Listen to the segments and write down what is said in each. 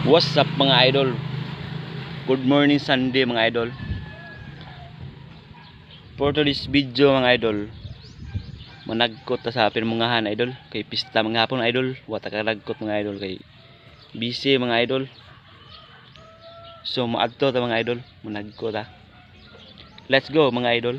What's up mga idol? Good morning Sunday mga idol. For today's video mga idol, managkot ta sa pirmungahan idol. Kay pista mga hapon idol. Wata ka nagkot mga idol kay busy mga idol. So maadto ta mga idol, managkot ta. Let's go mga idol.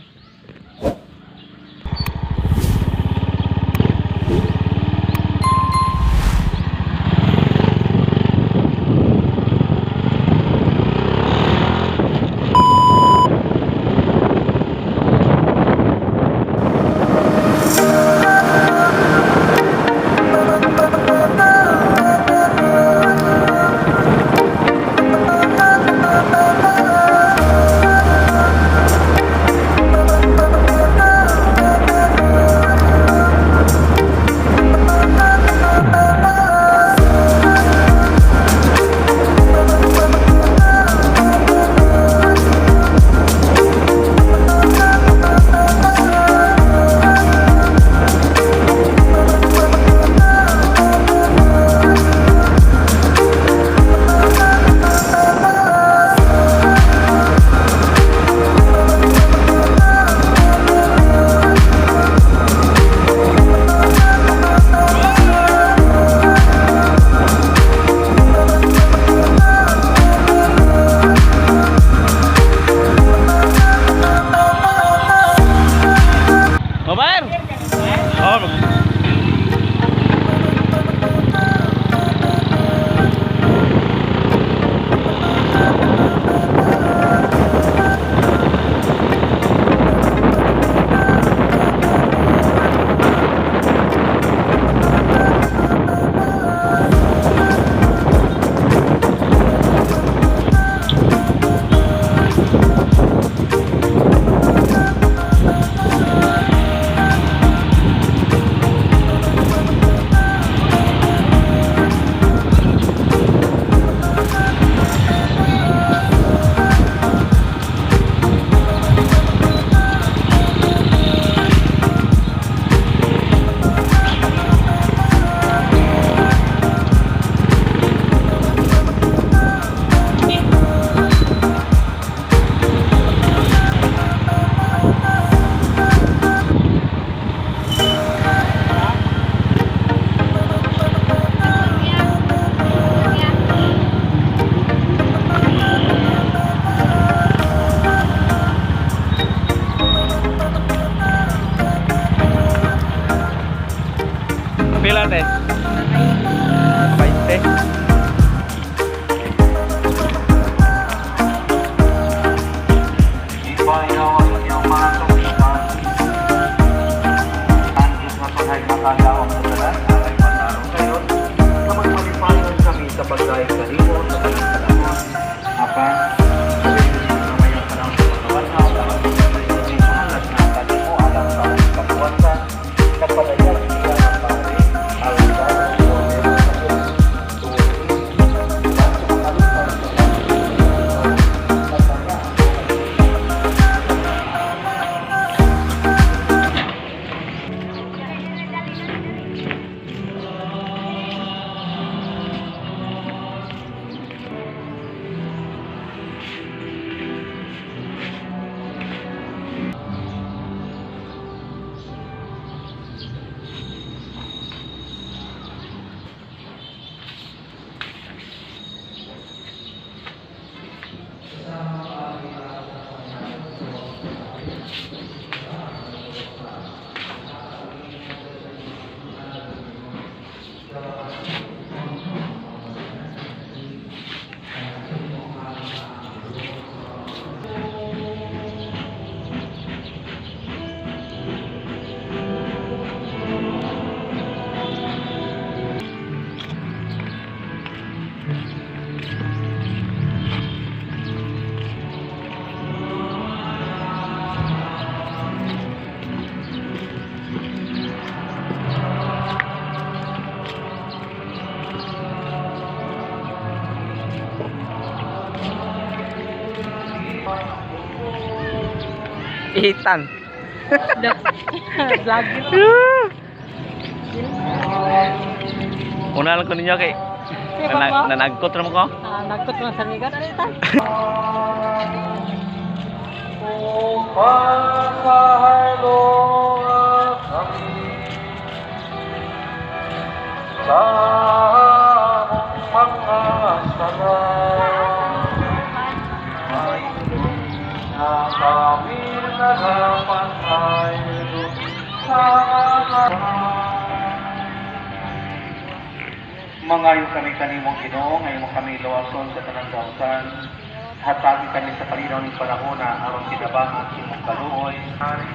Pilates 20. Itan. Vlog. Una lang ko ninyo kay Nanagkot ra mo ko? Nagkot lang sa migat. Ano ito? Mangayo kami kanimong Ginoo, ngayon mo kami luwason sa tanang kausan. Hatagi kami sa kalinaw ng panahon na aron kinabang ang imong kaluoy. Sabi,